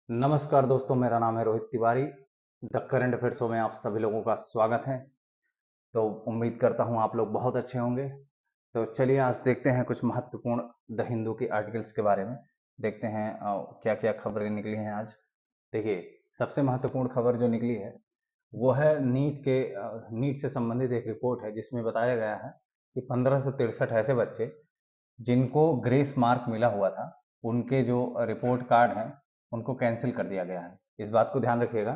नमस्कार दोस्तों, मेरा नाम है Rohit Tiwari. The current affair show में आप सभी लोगों का स्वागत है। तो उम्मीद करता हूं आप लोग बहुत अच्छे होंगे। तो चलिए आज देखते हैं कुछ महत्वपूर्ण द हिंदू की आर्टिकल्स के बारे में। देखते हैं क्या क्या खबरें निकली हैं आज। देखिए, सबसे महत्वपूर्ण खबर जो निकली है वो है नीट से संबंधित एक रिपोर्ट है जिसमें बताया गया है कि 1563 ऐसे बच्चे जिनको ग्रेस मार्क मिला हुआ था, उनके जो रिपोर्ट कार्ड हैं उनको कैंसिल कर दिया गया है। इस बात को ध्यान रखिएगा।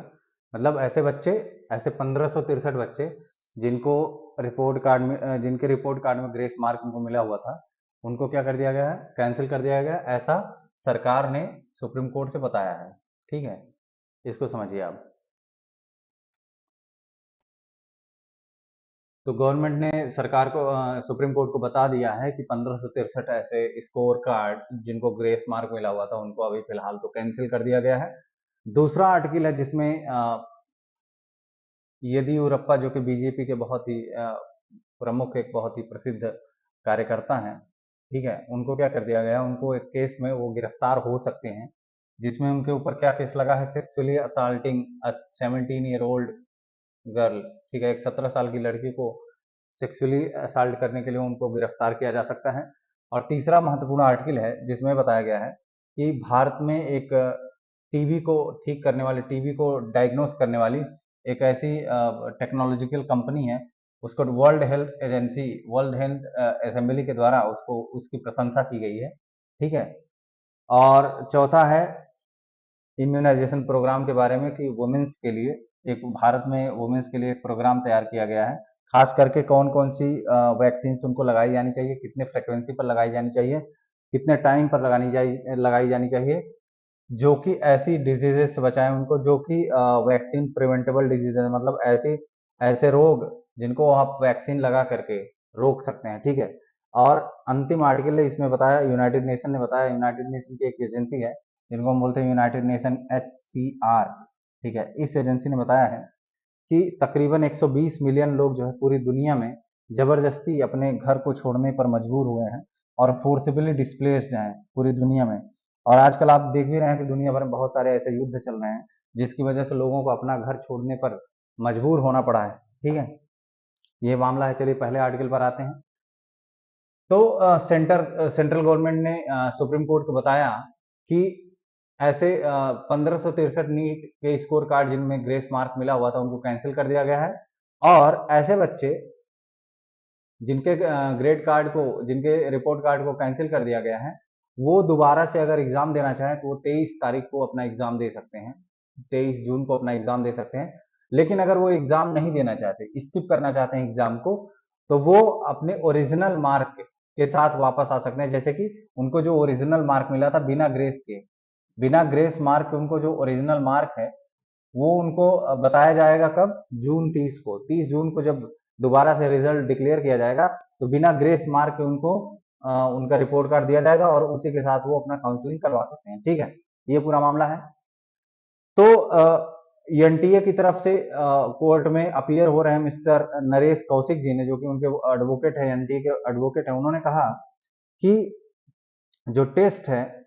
मतलब ऐसे 1563 बच्चे जिनको जिनके रिपोर्ट कार्ड में ग्रेस मार्क उनको मिला हुआ था, उनको क्या कर दिया गया है, कैंसिल कर दिया गया है। ऐसा सरकार ने सुप्रीम कोर्ट से बताया है। ठीक है, इसको समझिए आप। तो गवर्नमेंट ने सरकार को सुप्रीम कोर्ट को बता दिया है कि 1563 ऐसे स्कोर कार्ड जिनको ग्रेस मार्क मिला हुआ था उनको अभी फिलहाल तो कैंसिल कर दिया गया है। दूसरा आर्टिकल है जिसमें येदियुरप्पा जो कि बीजेपी के बहुत ही प्रमुख, एक बहुत ही प्रसिद्ध कार्यकर्ता हैं, ठीक है, उनको क्या कर दिया गया, उनको एक केस में वो गिरफ्तार हो सकते हैं जिसमें उनके ऊपर क्या केस लगा है, सेक्सुअली असल्टिंग 17 ईयर ओल्ड गर्ल। ठीक है, एक 17 साल की लड़की को सेक्सुअली असाल्ट करने के लिए उनको गिरफ्तार किया जा सकता है। और तीसरा महत्वपूर्ण आर्टिकल है जिसमें बताया गया है कि भारत में एक टीबी को ठीक करने वाली, टीबी को डायग्नोस करने वाली एक ऐसी टेक्नोलॉजिकल कंपनी है, उसको वर्ल्ड हेल्थ असेंबली के द्वारा उसको उसकी प्रशंसा की गई है। ठीक है। और चौथा है इम्यूनाइजेशन प्रोग्राम के बारे में कि वुमेन्स के लिए एक भारत में वुमेन्स के लिए एक प्रोग्राम तैयार किया गया है। खास करके कौन कौन सी वैक्सीन उनको लगाई जानी चाहिए, कितने फ्रिक्वेंसी पर लगाई जानी चाहिए, कितने टाइम पर लगाई जानी चाहिए, जो कि ऐसी डिजीजेस से बचाएं उनको जो कि वैक्सीन प्रिवेंटेबल डिजीज है, मतलब ऐसे ऐसे रोग जिनको आप वैक्सीन लगा करके रोक सकते हैं। ठीक है। और अंतिम आर्टिकल है, इसमें बताया, यूनाइटेड नेशन ने बताया, यूनाइटेड नेशन की एक एजेंसी है जिनको हम बोलते हैं यूनाइटेड नेशन HCR। ठीक है, इस एजेंसी ने बताया है कि तकरीबन 120 मिलियन लोग जो है पूरी दुनिया में जबरदस्ती अपने घर को छोड़ने पर मजबूर हुए हैं और फोर्सिबली डिस्प्लेस्ड हैं पूरी दुनिया में। और आजकल आप देख भी रहे हैं कि दुनिया भर में बहुत सारे ऐसे युद्ध चल रहे हैं जिसकी वजह से लोगों को अपना घर छोड़ने पर मजबूर होना पड़ा है। ठीक है, ये मामला है। चलिए पहले आर्टिकल पर आते हैं। तो सेंट्रल गवर्नमेंट ने सुप्रीम कोर्ट को बताया कि ऐसे 1563 नीट के स्कोर कार्ड जिनमें ग्रेस मार्क मिला हुआ था उनको कैंसिल कर दिया गया है। और ऐसे बच्चे जिनके ग्रेड कार्ड को जिनके रिपोर्ट कार्ड को कैंसिल कर दिया गया है, वो दोबारा से अगर एग्जाम देना चाहें तो वो 23 तारीख को अपना एग्जाम दे सकते हैं, 23 जून को अपना एग्जाम दे सकते हैं। लेकिन अगर वो एग्जाम नहीं देना चाहते, स्किप करना चाहते हैं एग्जाम को, तो वो अपने ओरिजिनल मार्क के साथ वापस आ सकते हैं। जैसे कि उनको जो ओरिजिनल मार्क मिला था बिना ग्रेस मार्क के उनको जो ओरिजिनल मार्क है वो उनको बताया जाएगा कब, जून 30 को, 30 जून को जब दोबारा से रिजल्ट डिक्लेयर किया जाएगा तो बिना ग्रेस मार्क के उनको उनका रिपोर्ट कार्ड दिया जाएगा और उसी के साथ वो अपना काउंसलिंग करवा सकते हैं। ठीक है, ये पूरा मामला है। तो एनटीए की तरफ से कोर्ट में अपीयर हो रहे हैं मिस्टर नरेश कौशिक जी ने, जो कि उनके एडवोकेट है, एनटीए के एडवोकेट है। उन्होंने कहा कि जो टेस्ट है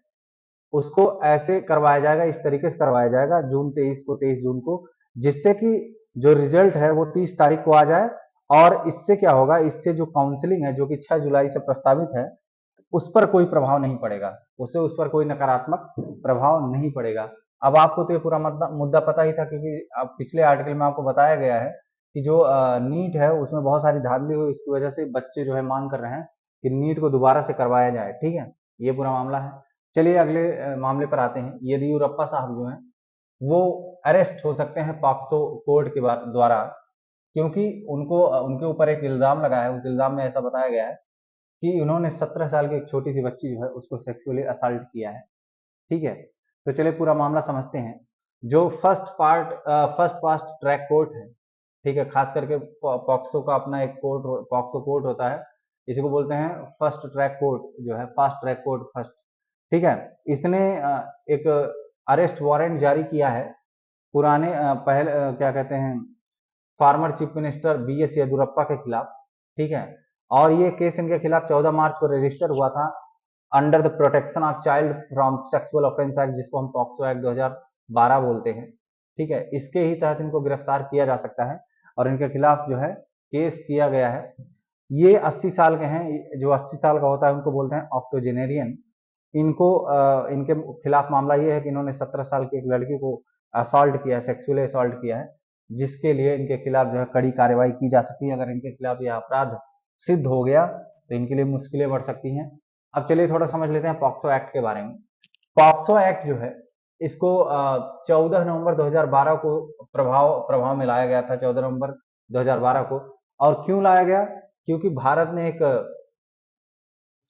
उसको ऐसे करवाया जाएगा, इस तरीके से करवाया जाएगा जून 23 को, जिससे कि जो रिजल्ट है वो 30 तारीख को आ जाए। और इससे क्या होगा, इससे जो काउंसलिंग है जो कि 6 जुलाई से प्रस्तावित है उस पर कोई प्रभाव नहीं पड़ेगा, उससे उस पर कोई नकारात्मक प्रभाव नहीं पड़ेगा। अब आपको तो ये पूरा मुद्दा पता ही था, क्योंकि अब पिछले आर्टिकल में आपको बताया गया है कि जो नीट है उसमें बहुत सारी धांधली हुई, इसकी वजह से बच्चे जो है मांग कर रहे हैं कि नीट को दोबारा से करवाया जाए। ठीक है, ये पूरा मामला है। चलिए अगले मामले पर आते हैं। येदियुरप्पा साहब जो हैं वो अरेस्ट हो सकते हैं पॉक्सो कोर्ट के द्वारा, क्योंकि उनको उनके ऊपर एक इल्जाम लगा है। उस इल्जाम में ऐसा बताया गया है कि उन्होंने 17 साल की एक छोटी सी बच्ची जो है उसको सेक्सुअली असल्ट किया है। ठीक है, तो चलिए पूरा मामला समझते हैं। जो फर्स्ट फास्ट ट्रैक कोर्ट है, ठीक है, खास करके पॉक्सो का अपना एक पॉक्सो कोर्ट होता है, इसी को बोलते हैं फर्स्ट ट्रैक कोर्ट, जो है फास्ट ट्रैक कोर्ट फर्स्ट। ठीक है, इसने एक अरेस्ट वारंट जारी किया है पुराने क्या कहते हैं, farmer chief minister BS Yediyurappa के खिलाफ। ठीक है, और ये केस इनके खिलाफ 14 मार्च को रजिस्टर हुआ था under the protection of child from sexual offence act, जिसको हम पॉक्सो एक्ट 12 बोलते हैं, ठीक है, इसके ही तहत इनको गिरफ्तार किया जा सकता है और इनके खिलाफ जो है केस किया गया है। ये 80 साल के हैं, जो 80 साल का होता है उनको बोलते हैं ऑक्टोजेनेरियन। इनको इनके खिलाफ मामला ये है कि इन्होंने 17 साल की एक लड़की को असॉल्ट किया है, सेक्सुअली असॉल्ट किया है, जिसके लिए इनके खिलाफ जो है कड़ी कार्रवाई की जा सकती है। अगर इनके खिलाफ यह अपराध सिद्ध हो गया तो इनके लिए मुश्किलें बढ़ सकती हैं। अब चलिए थोड़ा समझ लेते हैं पॉक्सो एक्ट के बारे में। पॉक्सो एक्ट जो है इसको 14 नवंबर 2012 को प्रभाव में लाया गया था, 14 नवंबर 2012 को। और क्यों लाया गया? क्योंकि भारत ने एक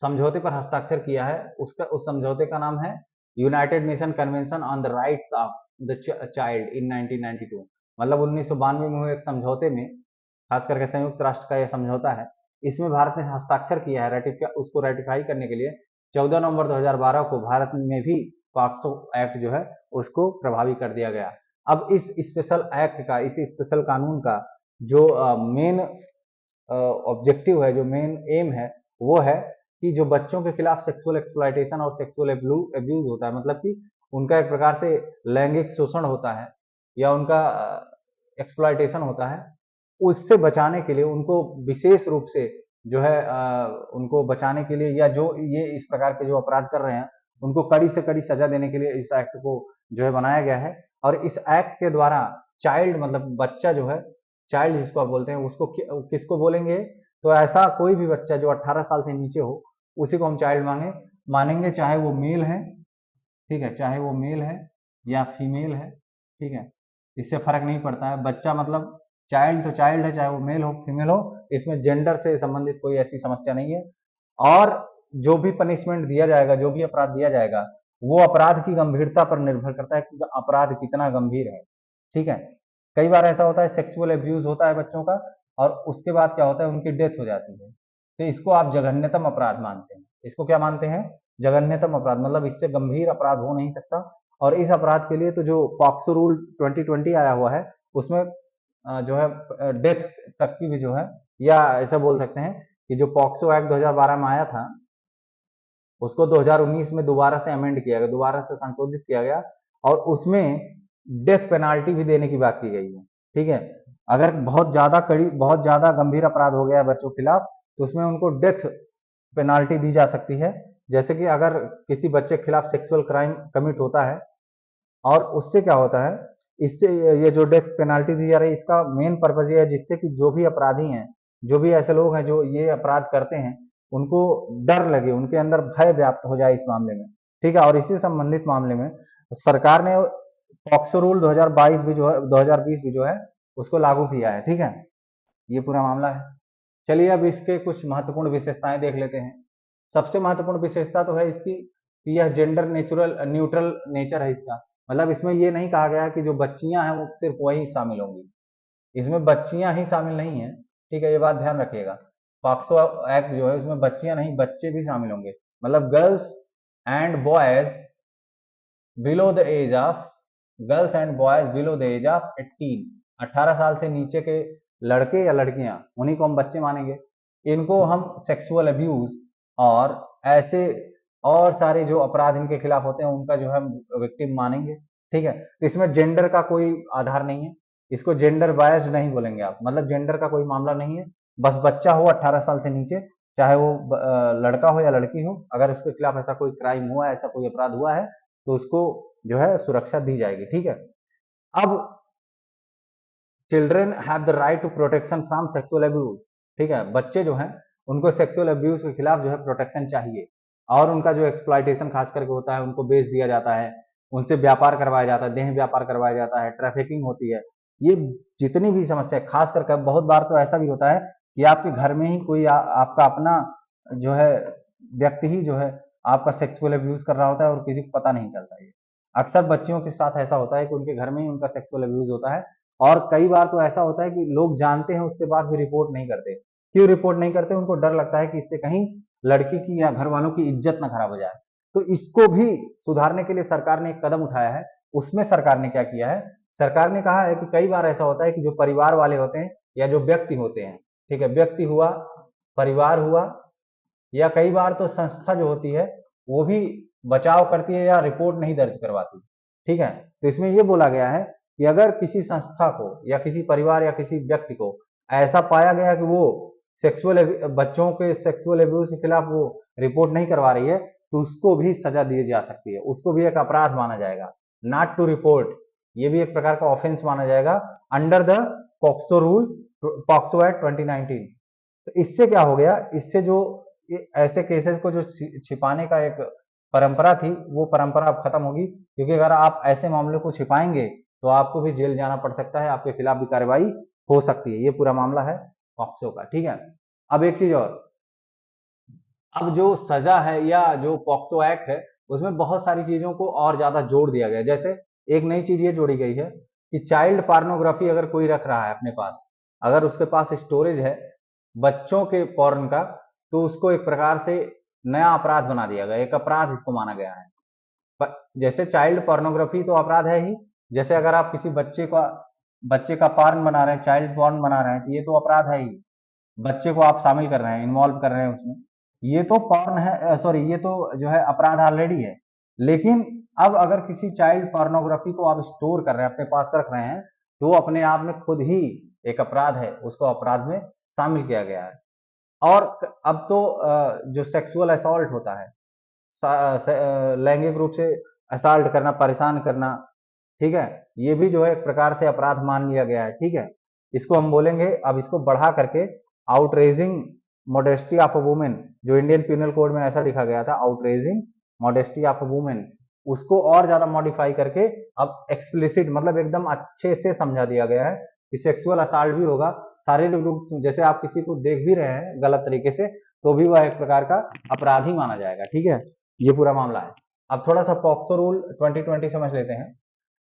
समझौते पर हस्ताक्षर किया है, उस समझौते का नाम है United nation convention on the rights of the child in 1992। मतलब 1992 में हुए एक समझौते में, खास करके संयुक्त राष्ट्र का यह समझौता है, इसमें भारत ने हस्ताक्षर किया है। उसको रेटिफाई करने के लिए 14 नवंबर 2012 को भारत में भी पॉक्सो एक्ट जो है उसको प्रभावी कर दिया गया। अब इस स्पेशल एक्ट का, इस स्पेशल कानून का जो मेन ऑब्जेक्टिव है, जो मेन एम है, वो है कि जो बच्चों के खिलाफ सेक्सुअल एक्सप्लॉयटेशन और सेक्सुअल अब्यूज होता है, मतलब कि उनका एक प्रकार से लैंगिक शोषण होता है या उनका एक्सप्लॉयटेशन होता है, उससे बचाने के लिए उनको विशेष रूप से जो है उनको बचाने के लिए, या जो ये इस प्रकार के जो अपराध कर रहे हैं उनको कड़ी से कड़ी सजा देने के लिए इस एक्ट को जो है बनाया गया है। और इस एक्ट के द्वारा चाइल्ड, मतलब बच्चा जो है, चाइल्ड जिसको आप बोलते हैं, उसको किसको बोलेंगे? तो ऐसा कोई भी बच्चा जो 18 साल से नीचे हो उसी को हम चाइल्ड मानेंगे, चाहे वो मेल है, ठीक है, चाहे वो मेल है या फीमेल है, ठीक है, इससे फर्क नहीं पड़ता है। बच्चा मतलब चाइल्ड तो चाइल्ड है, चाहे वो मेल हो फीमेल हो, इसमें जेंडर से संबंधित कोई ऐसी समस्या नहीं है। और जो भी पनिशमेंट दिया जाएगा, जो भी अपराध दिया जाएगा, वो अपराध की गंभीरता पर निर्भर करता है कि अपराध कितना गंभीर है, ठीक है। कई बार ऐसा होता है सेक्सुअल अब्यूज होता है बच्चों का और उसके बाद क्या होता है, उनकी डेथ हो जाती है, तो इसको आप जघन्यतम अपराध मानते हैं। इसको क्या मानते हैं? जघन्यतम अपराध, मतलब इससे गंभीर अपराध हो नहीं सकता। और इस अपराध के लिए तो जो पॉक्सो रूल 2020 आया हुआ है उसमें जो है डेथ तक की भी जो है, या ऐसा बोल सकते हैं कि जो पॉक्सो एक्ट 2012 में आया था उसको 2019 में दोबारा से अमेंड किया गया, दोबारा से संशोधित किया गया और उसमें डेथ पेनाल्टी भी देने की बात की गई है, ठीक है। अगर बहुत ज्यादा कड़ी, बहुत ज्यादा गंभीर अपराध हो गया है बच्चों के खिलाफ तो उसमें उनको डेथ पेनाल्टी दी जा सकती है। जैसे कि अगर किसी बच्चे के खिलाफ सेक्सुअल क्राइम कमिट होता है और उससे क्या होता है, इससे ये जो डेथ पेनाल्टी दी जा रही है इसका मेन पर्पज ये है जिससे कि जो भी अपराधी हैं, जो भी ऐसे लोग हैं जो ये अपराध करते हैं, उनको डर लगे, उनके अंदर भय व्याप्त हो जाए इस मामले में, ठीक है। और इसी संबंधित मामले में सरकार ने पॉक्सो रूल 2022 भी जो है, 2020 भी जो है उसको लागू किया है, ठीक है। ये पूरा मामला है। चलिए अब इसके कुछ महत्वपूर्ण विशेषताएं देख लेते हैं। सबसे महत्वपूर्ण विशेषता तो है इसकी कि यह जेंडर न्यूट्रल नेचर है इसका। मतलब इसमें ये नहीं कहा गया कि जो बच्चियां हैं वो सिर्फ वही शामिल होंगी, इसमें बच्चियां ही शामिल नहीं है, ठीक है, ये बात ध्यान रखिएगा। पॉक्सो एक्ट जो है उसमें बच्चियां नहीं, बच्चे भी शामिल होंगे। मतलब below the age of girls and boys below the age of 18, 18 साल से नीचे के लड़के या लड़कियां, उन्हीं को हम बच्चे मानेंगे। इनको हम सेक्सुअल अब्यूज और ऐसे और सारे जो अपराध इनके खिलाफ होते हैं उनका जो है विक्टिम मानेंगे, ठीक है। तो इसमें जेंडर का कोई आधार नहीं है, इसको जेंडर बायस्ड नहीं बोलेंगे आप, मतलब जेंडर का कोई मामला नहीं है। बस बच्चा हो 18 साल से नीचे, चाहे वो लड़का हो या लड़की हो, अगर उसके खिलाफ ऐसा कोई क्राइम हुआ है, ऐसा कोई अपराध हुआ है तो उसको जो है सुरक्षा दी जाएगी, ठीक है। अब children have the right to protection from sexual abuse, ठीक है। बच्चे जो हैं उनको सेक्सुअल अब्यूज के खिलाफ जो है प्रोटेक्शन चाहिए। और उनका जो एक्सप्लॉयटेशन खास करके होता है, उनको बेच दिया जाता है, उनसे व्यापार करवाया जाता है, देह व्यापार करवाया जाता है, ट्रैफिकिंग होती है, ये जितनी भी समस्या, खास करके बहुत बार तो ऐसा भी होता है कि आपके घर में ही कोई आपका अपना जो है व्यक्ति ही जो है आपका सेक्सुअल अब्यूज कर रहा होता है और किसी को पता नहीं चलता। ये अक्सर बच्चियों के साथ ऐसा होता है कि उनके घर में ही उनका सेक्सुअल अब्यूज होता है। और कई बार तो ऐसा होता है कि लोग जानते हैं उसके बाद भी रिपोर्ट नहीं करते। क्यों रिपोर्ट नहीं करते? उनको डर लगता है कि इससे कहीं लड़की की या घर वालों की इज्जत ना खराब हो जाए। तो इसको भी सुधारने के लिए सरकार ने एक कदम उठाया है। उसमें सरकार ने क्या किया है, सरकार ने कहा है कि कई बार ऐसा होता है कि जो परिवार वाले होते हैं या जो व्यक्ति होते हैं, ठीक है, व्यक्ति हुआ, परिवार हुआ, या कई बार तो संस्था जो होती है वो भी बचाव करती है या रिपोर्ट नहीं दर्ज करवाती, ठीक है। तो इसमें ये बोला गया है कि अगर किसी संस्था को या किसी परिवार या किसी व्यक्ति को ऐसा पाया गया कि वो बच्चों के सेक्सुअल एब्यूज के खिलाफ वो रिपोर्ट नहीं करवा रही है, तो उसको भी सजा दी जा सकती है, उसको भी एक अपराध माना जाएगा। नॉट टू रिपोर्ट, ये भी एक प्रकार का ऑफेंस माना जाएगा under the POCSO rule, POCSO act 2019। तो इससे क्या हो गया, इससे जो ऐसे केसेस को जो छिपाने का एक परंपरा थी, वो परंपरा अब खत्म होगी, क्योंकि अगर आप ऐसे मामलों को छिपाएंगे तो आपको भी जेल जाना पड़ सकता है, आपके खिलाफ भी कार्रवाई हो सकती है। ये पूरा मामला है पॉक्सो का, ठीक है। अब एक चीज और, अब जो सजा है या जो पॉक्सो एक्ट है, उसमें बहुत सारी चीजों को और ज्यादा जोड़ दिया गया है। जैसे एक नई चीज ये जोड़ी गई है कि चाइल्ड पार्नोग्राफी अगर कोई रख रहा है अपने पास, अगर उसके पास स्टोरेज है बच्चों के पॉर्न का, तो उसको एक प्रकार से नया अपराध बना दिया गया, एक अपराध इसको माना गया है। जैसे चाइल्ड पोर्नोग्राफी तो अपराध है ही, जैसे अगर आप किसी बच्चे का पॉर्न बना रहे हैं, चाइल्ड पॉर्न बना रहे हैं, तो ये तो अपराध है ही। बच्चे को आप शामिल कर रहे हैं, इन्वॉल्व कर रहे हैं उसमें, ये तो पॉर्न है, सॉरी, ये तो जो है अपराध ऑलरेडी है। लेकिन अब अगर किसी चाइल्ड पोर्नोग्राफी को आप स्टोर कर रहे हैं, अपने पास रख रहे हैं, तो वो अपने आप में खुद ही एक अपराध है, उसको अपराध में शामिल किया गया है। और अब तो जो सेक्सुअल असॉल्ट होता है, लैंगिक रूप से असॉल्ट करना, परेशान करना, ठीक है, ये भी जो है एक प्रकार से अपराध मान लिया गया है, ठीक है। इसको हम बोलेंगे, अब इसको बढ़ा करके outraging modesty of a women, जो इंडियन पिनल कोड में ऐसा लिखा गया था, outraging modesty of a women, उसको और ज्यादा मॉडिफाई करके अब एक्सप्लिसिट, मतलब एकदम अच्छे से समझा दिया गया है कि सेक्सुअल असॉल्ट भी होगा, शारीरिक रूप, जैसे आप किसी को देख भी रहे हैं गलत तरीके से, तो भी वह एक प्रकार का अपराध ही माना जाएगा, ठीक है। ये पूरा मामला है। अब थोड़ा सा पॉक्सो रूल 2020 समझ लेते हैं।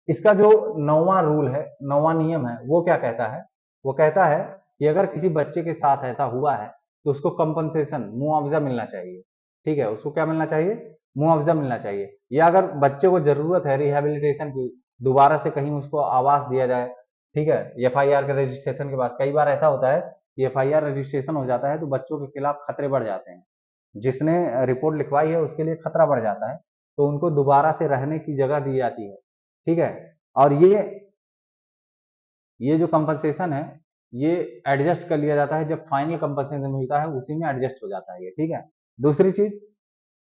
इसका जो 9वां रूल है, 9वां नियम है, वो क्या कहता है? वो कहता है कि अगर किसी बच्चे के साथ ऐसा हुआ है, तो उसको कंपनसेशन, मुआवजा मिलना चाहिए, ठीक है। उसको क्या मिलना चाहिए? मुआवजा मिलना चाहिए। या अगर बच्चे को जरूरत है रिहेबिलिटेशन की, दोबारा से कहीं उसको आवास दिया जाए, ठीक है, एफआईआर के रजिस्ट्रेशन के बाद, कई बार ऐसा होता है कि एफआईआर रजिस्ट्रेशन हो जाता है तो बच्चों के खिलाफ खतरे बढ़ जाते हैं, जिसने रिपोर्ट लिखवाई है उसके लिए खतरा बढ़ जाता है, तो उनको दोबारा से रहने की जगह दी जाती है, ठीक है। और ये जो कंपनसेशन है, ये एडजस्ट कर लिया जाता है, जब फाइनल कंपनसेशन मिलता है उसी में एडजस्ट हो जाता है ये, ठीक है। दूसरी चीज,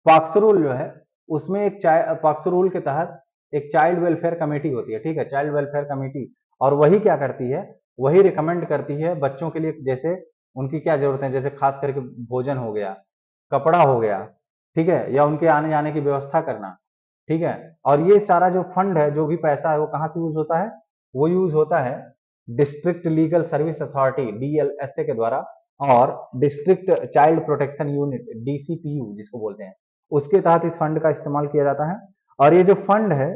पॉक्सो रूल जो है, उसमें एक पॉक्सो रूल के तहत एक चाइल्ड वेलफेयर कमेटी होती है, ठीक है, चाइल्ड वेलफेयर कमेटी। और वही क्या करती है, वही रिकमेंड करती है बच्चों के लिए, जैसे उनकी क्या जरूरत है, जैसे खास करके भोजन हो गया, कपड़ा हो गया, ठीक है, या उनके आने जाने की व्यवस्था करना, ठीक है। और ये सारा जो फंड है, जो भी पैसा है, वो कहाँ से यूज होता है? वो यूज होता है district legal service authority, DLSA के द्वारा, और district child protection unit, DCPU जिसको बोलते हैं, उसके तहत इस फंड का इस्तेमाल किया जाता है। और ये जो फंड है,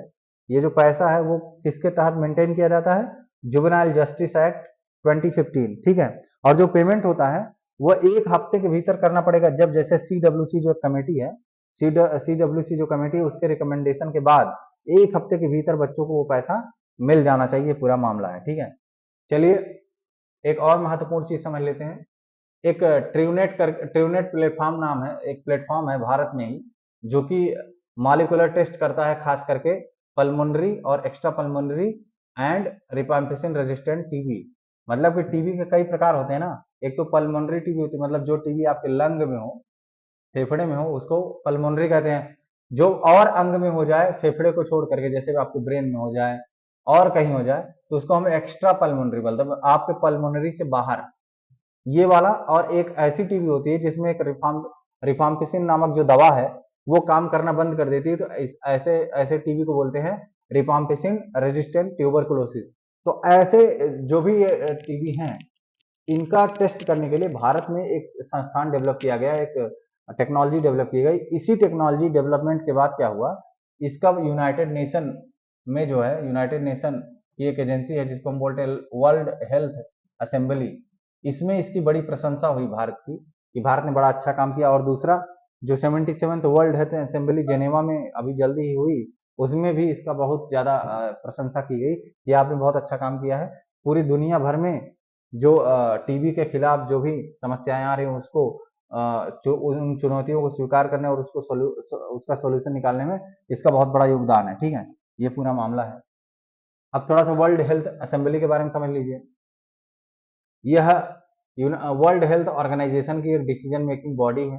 ये जो पैसा है, वो किसके तहत मेंटेन किया जाता है? जुवेनाइल जस्टिस एक्ट 2015, ठीक है। और जो पेमेंट होता है, वो 1 हफ्ते के भीतर करना पड़ेगा, जब जैसे सीडब्ल्यूसी जो कमेटी है, सीडब्ल्यूसी जो कमेटी है, उसके रिकमेंडेशन के बाद 1 हफ्ते के भीतर बच्चों को वो पैसा मिल जाना चाहिए, पूरा मामला है, ठीक है। चलिए, एक और महत्वपूर्ण चीज समझ लेते हैं। एक ट्रूनेट प्लेटफॉर्म नाम है, एक प्लेटफॉर्म है भारत में ही, जो कि मॉलिक्यूलर टेस्ट करता है, खास करके पल्मोनरी और extra pulmonary and rifampicin resistant TB. मतलब कि टीबी के कई प्रकार होते हैं ना, एक तो पल्मोनरी टीबी होती है, मतलब जो टीबी आपके लंग में हो, फेफड़े में हो, उसको पल्मोनरी कहते हैं। जो और अंग में हो जाए, फेफड़े को छोड़ करके, जैसे आपके ब्रेन में हो जाए और कहीं हो जाए, तो उसको हम एक्स्ट्रा पल्मोनरी बोलते हैं, आपके पल्मोनरी से बाहर, ये वाला। और एक ऐसी टीबी होती है जिसमें एक रिफाम्पिसिन नामक जो दवा है, वो काम करना बंद कर देती है, तो ऐसे ऐसे टीबी को बोलते हैं रिफाम्पिसिन रेजिस्टेंट ट्यूबरकुलोसिस। तो ऐसे जो भी ये टीबी हैं, इनका टेस्ट करने के लिए भारत में एक संस्थान डेवलप किया गया, एक टेक्नोलॉजी डेवलप की गई। इसी टेक्नोलॉजी डेवलपमेंट के बाद क्या हुआ, इसका यूनाइटेड नेशन में जो है, यूनाइटेड नेशन की एक एजेंसी है जिसको हम बोलते हैं वर्ल्ड हेल्थ असेंबली, इसमें इसकी बड़ी प्रशंसा हुई भारत की, कि भारत ने बड़ा अच्छा काम किया। और दूसरा, जो 77th world health assembly Geneva में अभी जल्दी ही हुई, उसमें भी इसका बहुत ज्यादा प्रशंसा की गई कि आपने बहुत अच्छा काम किया है। पूरी दुनिया भर में जो टीबी के खिलाफ जो भी समस्याएं आ रही हैं, उसको उन चुनौतियों को स्वीकार करने और उसका सोल्यूशन निकालने में इसका बहुत बड़ा योगदान है, ठीक है। ये पूरा मामला है। अब थोड़ा सा वर्ल्ड हेल्थ असेंबली के बारे में समझ लीजिए। यह वर्ल्ड हेल्थ ऑर्गेनाइजेशन की एक डिसीजन मेकिंग बॉडी है,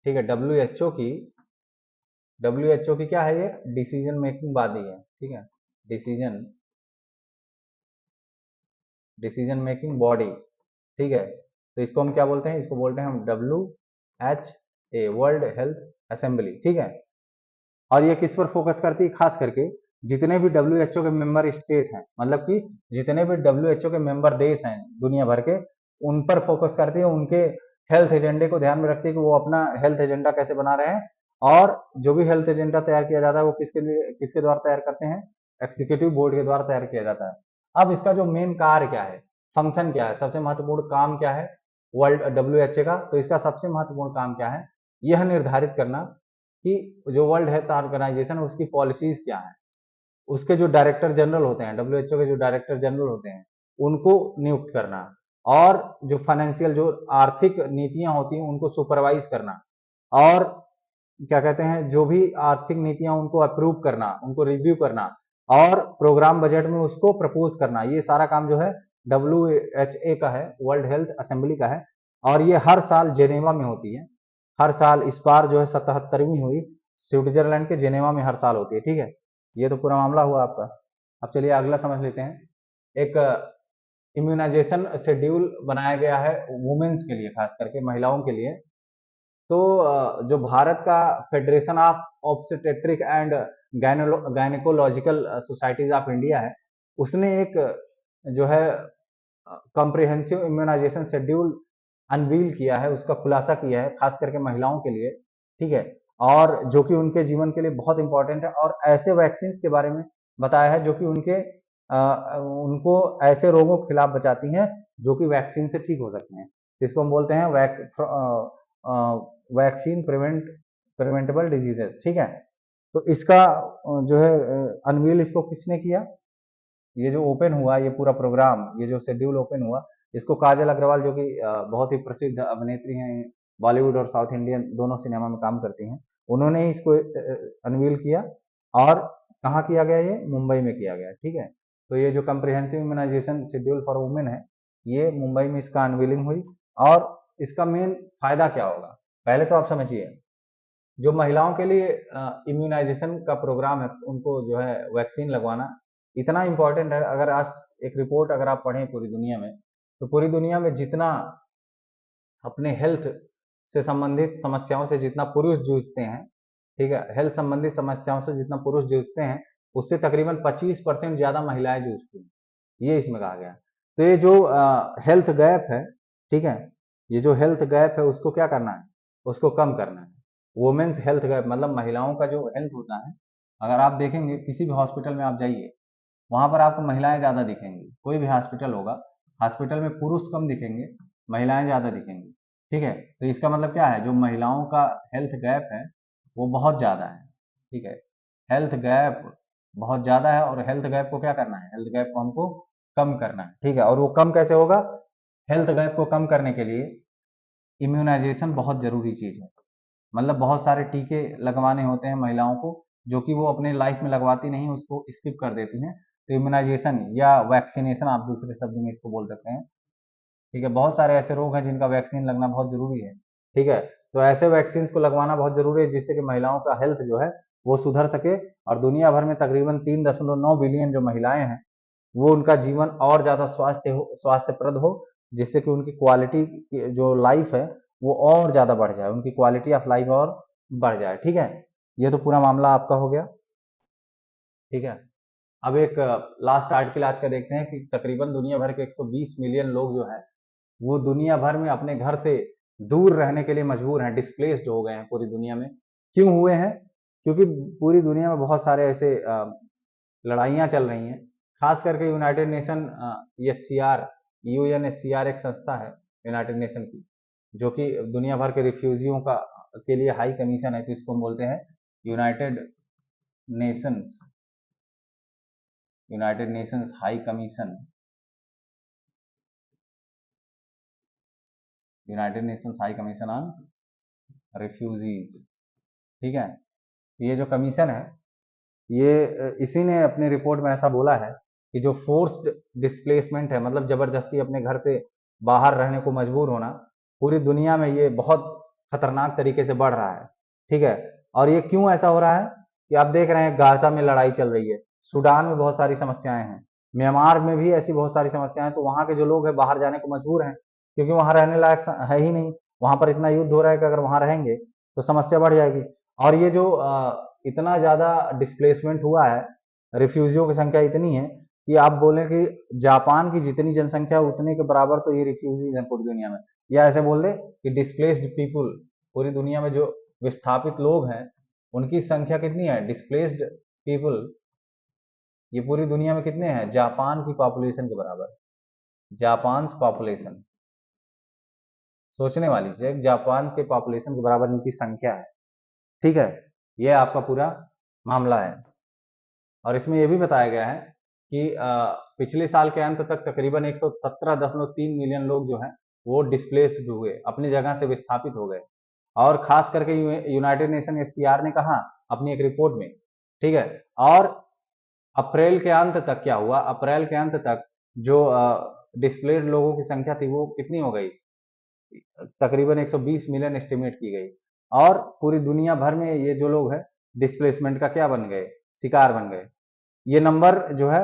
ठीक है। डब्ल्यू एच ओ की क्या है, ये डिसीजन मेकिंग बॉडी है, ठीक है। डिसीजन डिसीजन मेकिंग बॉडी, ठीक है। तो इसको हम क्या बोलते हैं, इसको बोलते हैं हम WHA, वर्ल्ड हेल्थ असेंबली, ठीक है। और ये किस पर फोकस करती है, खास करके जितने भी WHO के मेंबर स्टेट हैं, मतलब कि जितने भी WHO के मेंबर देश हैं दुनिया भर के, उन पर फोकस करती है, उनके हेल्थ एजेंडे को ध्यान में रखती है कि वो अपना हेल्थ एजेंडा कैसे बना रहे हैं। और जो भी हेल्थ एजेंडा तैयार किया जाता है वो किसके द्वारा तैयार करते हैं, एग्जीक्यूटिव बोर्ड के द्वारा तैयार किया जाता है। अब इसका जो मेन कार्य क्या है, फंक्शन क्या है, सबसे महत्वपूर्ण काम क्या है वर्ल्ड WHA का, तो इसका सबसे महत्वपूर्ण काम क्या है, यह निर्धारित करना कि जो वर्ल्ड हेल्थ ऑर्गेनाइजेशन है उसकी पॉलिसीज क्या है, उसके जो डायरेक्टर जनरल होते हैं, WHO के जो डायरेक्टर जनरल होते हैं, उनको नियुक्त करना, और जो फाइनेंशियल जो आर्थिक नीतियां होती हैं उनको सुपरवाइज करना, और क्या कहते हैं जो भी आर्थिक नीतियां उनको अप्रूव करना, उनको रिव्यू करना, और प्रोग्राम बजट में उसको प्रपोज करना, ये सारा काम जो है WHA का है, वर्ल्ड हेल्थ असेंबली का है। और ये हर साल जेनेवा में होती है, हर साल। इस बार जो है 77वीं हुई, स्विट्जरलैंड के जेनेवा में हर साल होती है, ठीक है। ये तो पूरा मामला हुआ आपका। अब चलिए अगला समझ लेते हैं। एक इम्यूनाइजेशन शेड्यूल बनाया गया है वुमेन्स के लिए, खास करके महिलाओं के लिए। तो जो भारत का federation of obstetric and gynaecological societies of India है, उसने एक जो है कॉम्प्रिहेंसिव इम्यूनाइजेशन शेड्यूल अनवील किया है, उसका खुलासा किया है, खास करके महिलाओं के लिए, ठीक है। और जो कि उनके जीवन के लिए बहुत इंपॉर्टेंट है, और ऐसे वैक्सीन के बारे में बताया है जो कि उनको ऐसे रोगों के खिलाफ बचाती हैं जो कि वैक्सीन से ठीक हो सकते हैं। इसको हम बोलते हैं वैक्सीन प्रिवेंटेबल डिजीजेस, ठीक है। तो इसका जो है अनवील इसको किसने किया, ये जो ओपन हुआ ये पूरा प्रोग्राम, ये जो शेड्यूल ओपन हुआ, इसको काजल अग्रवाल जो कि बहुत ही प्रसिद्ध अभिनेत्री हैं, बॉलीवुड और साउथ इंडियन दोनों सिनेमा में काम करती हैं, उन्होंने ही इसको अनवील किया। और कहाँ किया गया, ये मुंबई में किया गया, ठीक है। तो ये जो comprehensive immunization schedule for women है, ये मुंबई में इसका अनवीलिंग हुई। और इसका मेन फायदा क्या होगा, पहले तो आप समझिए, जो महिलाओं के लिए इम्यूनाइजेशन का प्रोग्राम है, उनको जो है वैक्सीन लगवाना इतना इम्पोर्टेंट है। अगर आज एक रिपोर्ट अगर आप पढ़ें पूरी दुनिया में, तो पूरी दुनिया में जितना अपने हेल्थ से संबंधित समस्याओं से जितना पुरुष जूझते हैं, ठीक है, हेल्थ संबंधित समस्याओं से जितना पुरुष जूझते हैं, उससे तकरीबन 25% ज्यादा महिलाएं जूझती हैं, ये इसमें कहा गया। तो ये जो हेल्थ गैप है, ठीक है, ये जो हेल्थ गैप है उसको क्या करना है, उसको कम करना है। वुमेन्स हेल्थ गैप मतलब महिलाओं का जो हेल्थ होता है, अगर आप देखेंगे किसी भी हॉस्पिटल में आप जाइए, वहां पर आपको महिलाएं ज्यादा दिखेंगी, कोई भी हॉस्पिटल होगा, हॉस्पिटल में पुरुष कम दिखेंगे, महिलाएं ज्यादा दिखेंगी, ठीक है। तो इसका मतलब क्या है, जो महिलाओं का हेल्थ गैप है वो बहुत ज्यादा है, ठीक है। हेल्थ गैप बहुत ज्यादा है, और हेल्थ गैप को क्या करना है, हेल्थ गैप को हमको कम करना है, ठीक है। और वो कम कैसे होगा, हेल्थ गैप को कम करने के लिए इम्यूनाइजेशन बहुत जरूरी चीज है। मतलब बहुत सारे टीके लगवाने होते हैं महिलाओं को, जो कि वो अपने लाइफ में लगवाती नहीं, उसको स्किप कर देती हैं। तो इम्यूनाइजेशन या वैक्सीनेशन आप दूसरे शब्द में इसको बोल सकते हैं, ठीक है। बहुत सारे ऐसे रोग हैं जिनका वैक्सीन लगना बहुत जरूरी है, ठीक है। तो ऐसे वैक्सीन को लगवाना बहुत जरूरी है जिससे कि महिलाओं का हेल्थ जो है वो सुधर सके, और दुनिया भर में तकरीबन 3.9 बिलियन जो महिलाएं हैं, वो उनका जीवन और ज्यादा स्वास्थ्यप्रद हो, जिससे कि उनकी क्वालिटी जो लाइफ है वो और ज्यादा बढ़ जाए, उनकी क्वालिटी ऑफ लाइफ और बढ़ जाए, ठीक है। ये तो पूरा मामला आपका हो गया, ठीक है। अब एक लास्ट आर्टिकल आज का देखते हैं कि तकरीबन दुनिया भर के 120 मिलियन लोग जो है वो दुनिया भर में अपने घर से दूर रहने के लिए मजबूर हैं, डिस्प्लेस्ड हो गए हैं पूरी दुनिया में। क्यों हुए हैं, क्योंकि पूरी दुनिया में बहुत सारे ऐसे लड़ाइयाँ चल रही हैं, खास करके यूनाइटेड नेशन एससीआर, यूएनएचसीआर एक संस्था है यूनाइटेड नेशन की, जो कि दुनिया भर के रिफ्यूजियों का के लिए हाई कमीशन है, तो इसको हम बोलते हैं United Nations United Nations high commission, United Nations high commission on refugees, ठीक है। ये जो कमीशन है ये इसी ने अपनी रिपोर्ट में ऐसा बोला है कि जो फोर्स्ड डिस्प्लेसमेंट है, मतलब जबरदस्ती अपने घर से बाहर रहने को मजबूर होना, पूरी दुनिया में ये बहुत खतरनाक तरीके से बढ़ रहा है। ठीक है, और ये क्यों ऐसा हो रहा है कि आप देख रहे हैं गाजा में लड़ाई चल रही है, सूडान में बहुत सारी समस्याएं हैं, म्यांमार में भी ऐसी बहुत सारी समस्याएं हैं, तो वहां के जो लोग हैं बाहर जाने को मजबूर हैं, क्योंकि वहां रहने लायक है ही नहीं। वहां पर इतना युद्ध हो रहा है कि अगर वहां रहेंगे तो समस्या बढ़ जाएगी। और ये जो इतना ज्यादा डिस्प्लेसमेंट हुआ है, रिफ्यूजियों की संख्या इतनी है कि आप बोले कि जापान की जितनी जनसंख्या उतने के बराबर तो ये रिफ्यूजीज हैं पूरी दुनिया में। या ऐसे बोल दे कि डिस्प्लेस्ड पीपुल, पूरी दुनिया में जो विस्थापित लोग हैं उनकी संख्या कितनी है, डिस्प्लेस्ड पीपल, ये पूरी दुनिया में कितने हैं, जापान की पॉपुलेशन के बराबर। जापान पॉपुलेशन, सोचने वाली चीज है, जापान के पॉपुलेशन के बराबर इनकी संख्या है। ठीक है, ये आपका पूरा मामला है। और इसमें यह भी बताया गया है कि पिछले साल के अंत तक तकरीबन 117.3 मिलियन लोग जो हैं वो डिस्प्लेस्ड हुए, अपनी जगह से विस्थापित हो गए। और खास करके यूनाइटेड नेशन एससीआर ने कहा अपनी एक रिपोर्ट में, ठीक है। और अप्रैल के अंत तक क्या हुआ, अप्रैल के अंत तक जो डिस्प्लेड लोगों की संख्या थी वो कितनी हो गई, तकरीबन 120 मिलियन एस्टिमेट की गई। और पूरी दुनिया भर में ये जो लोग हैं डिस्प्लेसमेंट का क्या बन गए, शिकार बन गए। ये नंबर जो है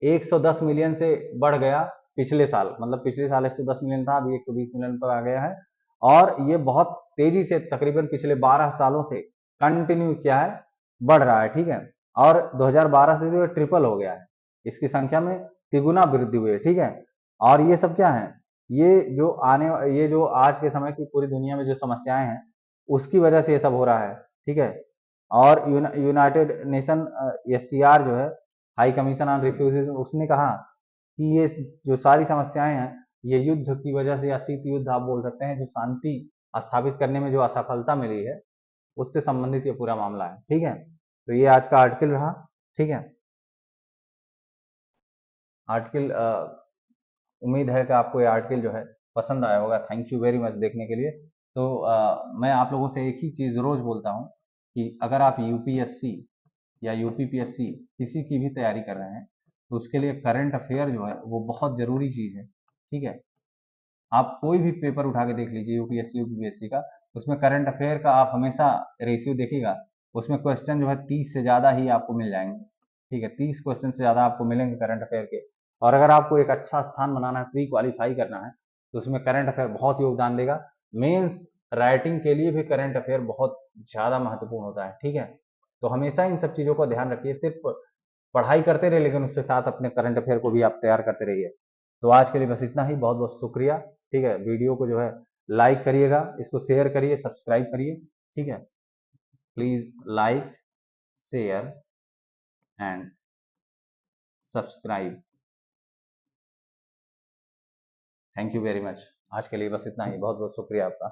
110 मिलियन से बढ़ गया पिछले साल, मतलब पिछले साल 110 मिलियन था, अभी 120 मिलियन पर आ गया है। और ये बहुत तेजी से तकरीबन पिछले 12 सालों से कंटिन्यू क्या है, बढ़ रहा है। ठीक है, और 2012 से जो ट्रिपल हो गया है, इसकी संख्या में तिगुना वृद्धि हुई है। ठीक है, और ये सब क्या है, ये जो आज के समय की पूरी दुनिया में जो समस्याएं हैं उसकी वजह से ये सब हो रहा है। ठीक है, और यूनाइटेड नेशन एससीआर जो है, हाई कमीशन ऑन रिफ्यूजीज, उसने कहा कि ये जो सारी समस्याएं हैं ये युद्ध की वजह से, या शीत युद्ध आप बोल सकते हैं, जो शांति स्थापित करने में जो असफलता मिली है उससे संबंधित ये पूरा मामला है। ठीक है, तो ये आज का आर्टिकल रहा। ठीक है, आर्टिकल उम्मीद है कि आपको ये आर्टिकल जो है पसंद आया होगा। थैंक यू वेरी मच देखने के लिए। तो मैं आप लोगों से एक ही चीज़ रोज़ बोलता हूँ कि अगर आप यूपीएससी या यूपीपीएससी किसी की भी तैयारी कर रहे हैं तो उसके लिए करंट अफेयर जो है वो बहुत ज़रूरी चीज़ है। ठीक है, आप कोई भी पेपर उठा के देख लीजिए यूपीएससी यूपीपीएससी का, उसमें करंट अफेयर का आप हमेशा रेशियो देखिएगा, उसमें क्वेश्चन जो है 30 से ज़्यादा ही आपको मिल जाएंगे। ठीक है, 30 क्वेश्चन से ज़्यादा आपको मिलेंगे करंट अफेयर के। और अगर आपको एक अच्छा स्थान बनाना है, प्री क्वालिफाई करना है, तो उसमें करंट अफेयर बहुत योगदान देगा। मेंस राइटिंग के लिए भी करंट अफेयर बहुत ज़्यादा महत्वपूर्ण होता है। ठीक है, तो हमेशा इन सब चीज़ों का ध्यान रखिए, सिर्फ पढ़ाई करते रहिए लेकिन उसके साथ अपने करंट अफेयर को भी आप तैयार करते रहिए। तो आज के लिए बस इतना ही, बहुत बहुत शुक्रिया। ठीक है, वीडियो को जो है लाइक करिएगा, इसको शेयर करिए, सब्सक्राइब करिए। ठीक है, please like, share and subscribe. Thank you very much. आज के लिए बस इतना ही, बहुत बहुत शुक्रिया आपका।